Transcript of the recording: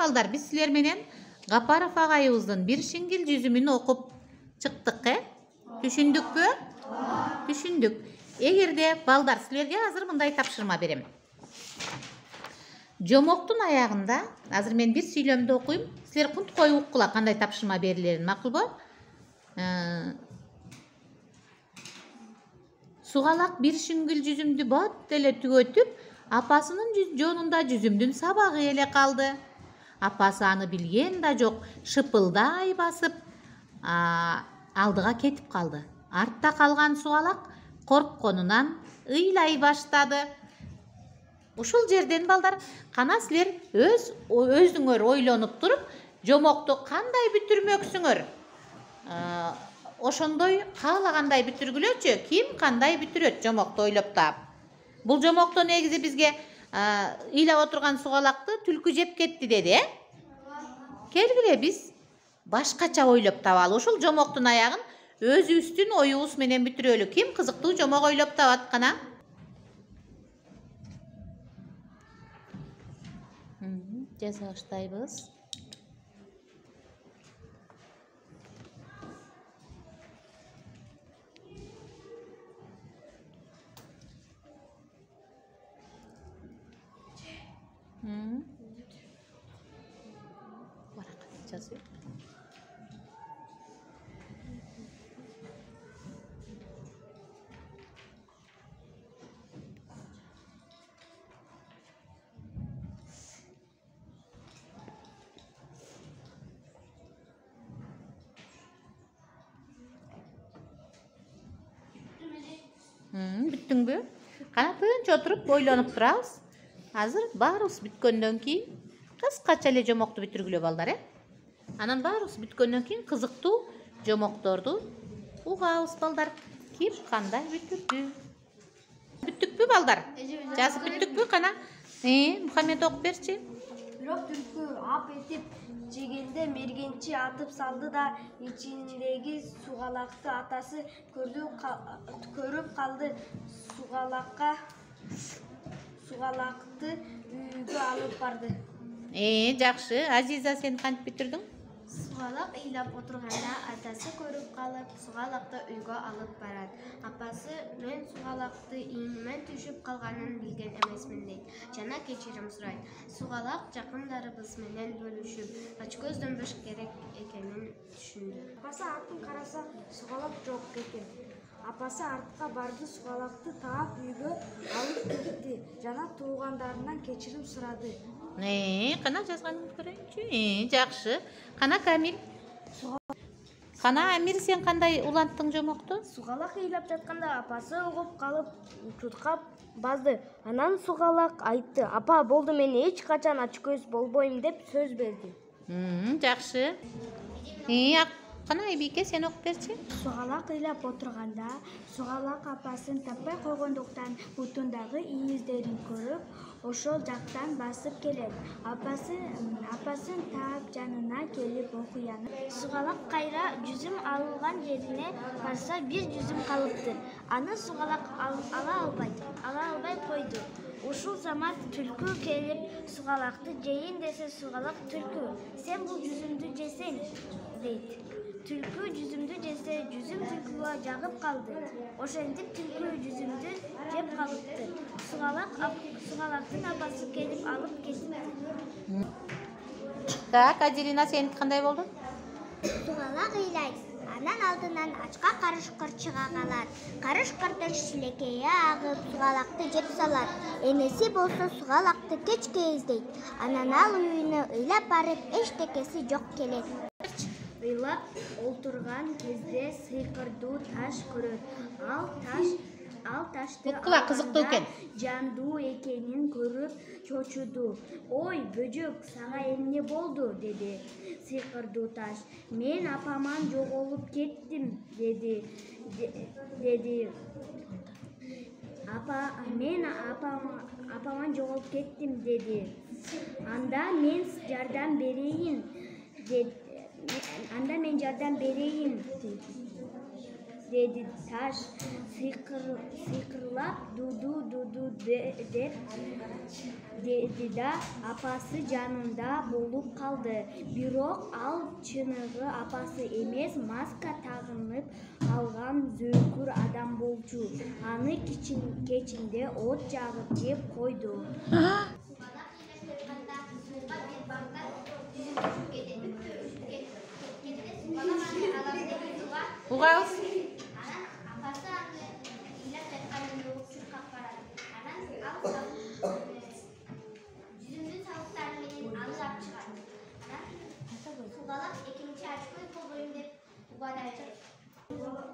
балдар, биз силер менен Гапаров агайыбыздын бир шиңгил жүзүмүн окуп чыктык, түшүндүкпү? Түшүндүк. Эгерде балдар, силерге азыр мындай тапшырма берем. Жомоктун аягында, азыр мен бир сүйлөмдү окуйм, силер кунт коюп уккула кандай тапшырма берилерин, макулбу? Сугалак бир шиңгил жүзүмдү бат эле түгөтүп, апасынын жонунда жүзүмдүн сабагы эле калды. Апасы аны билген да жок, шыпылдай басып, алдыга кетип калды. Артта калган сугалак коркконунан ыйлай баштады. Ушул жерден балдар, кана силер өзүңөр ойлонуп туруп, жомокту кандай бүтүрмөксүңөр? Ошондой каалагандай бүтүргүлөчү. Ким кандай бүтүрөт жомокту ойлоп таап. Бул жомокто негизи бизге ыйлап отурган сугалакты түлкү жеп кетти деди, Келгиле биз башкача ойлоп табалы. Ушул жомоктун аягын өзүбүздүн оюбуз менен бүтүрөлү. Ким кызыктуу жомок ойлоп табат кана? Жаза баштайбыз. Жазıyor. Бүттүңбү? Кана тынч отуруп ойлонуп турабыз. Азыр баарыбыз бүткөндөн кийин кыскача эле жомокту бүтүргүлө балдар, Анан баарыбыз бүткөндөн кийин кызыктуу жомокторду угабыз балдар. Ким кандай бүтүрдү? Бүттүкпү балдар? Жазып бүттүкпү кана? Мухаммед окуп берчи. Бирок түлкү ап этип жегенде мергенчи атып салды да ичиндеги сугалакты атасы көрүп калды. Сугалакты үйгө алып барды. Жакшы. Азиза, сен кантип бүтүрдүң? Сугалак ыйлап отурганда атасы көрүп калып, сугалакты үйгө алып барат. Апасы мен сугалакты ийнимен түшүп калганын билген эмесмин дейт. Жана кечирим сурайт. Сугалак жакындарыбыз менен бөлүшүп, ачкөздөнбөш керек экенин түшүндү. Апасы артын караса, сугалак жок экен. Апасы артка барды, сугалакты таап үйгө алып кетти жана туугандарынан кечирим сурады. Кана жазганыңды көрөйүнчү. Жакшы. Кана Камил. Кана Амир, сен кандай уланттың жомокту? Сугалак ыйлап жатканда апасы угуп калып туткап базды. Анан сугалак айтты: "Апа, болду, мен эч качан ачкөз болбойм" деп сөз берди. Жакшы. Кана Айбике, сен окуп берчи. Сугалак ыйлап отурганда, сугалак апасын таппай койгондуктан бутундагы ийиздерин көрүп, ошол жактан басып келет. Апасын таап жанына келип окуяны. Сугалак кайра жүзүм алынган жерине барса, бир жүзүм калыптыр. Аны сугалак ала албай койду. Ушул замат түлкү келип сугалакты жейин десе, сугалак: "Түлкү, сен бул жүзүмдү жесең" дейт. Түлкү жүзүмдү жесе, жүзүм түлкүгө жагып калды. Ошентип түлкү жүзүмдү жеп калыптыр. Сугалактын апасы келип алып кетти. Так, Аделина, сен кандай болду? Сугалак ыйлайт. Анан алдынан ачка карышкыр чыга калат. Карышкырдын шилекейи агып, сугалакты жеп салат. Энеси болсо сугалакты кечке издейт. Анан ал үйүнө ыйлап барып, эчтекеси жок келет. Ыйлап олтурган кезде сыйкырдуу таш көрөт. Ал ташты кызыктуу экен. Жандуу экенин көрүп чочуду. "Ой, бөжөк, сага эмне болду?" деди сыйкырдуу таш. "Мен апаман жоголуп кеттим" деди. Мен апаман жоголуп кеттим деди. Анда мен жардам берейин деди. dedi Taş. Sıyqıрлап dudu деп dedi da apası janында болуп kaldı. Бирок ал чыныгы апасы эмес, маска тагынып алган зөөкүр адам болчу. Аны кечинде от жагып жеп койду. Угабыз. Апасы аны ыйлап жатканын угуп чуркап барат. Анан ал жүзүмдүн сабыктары менен аны алып чыгат. Анан сугалап экинчи очкой колдойм деп убадайчы. Сугалап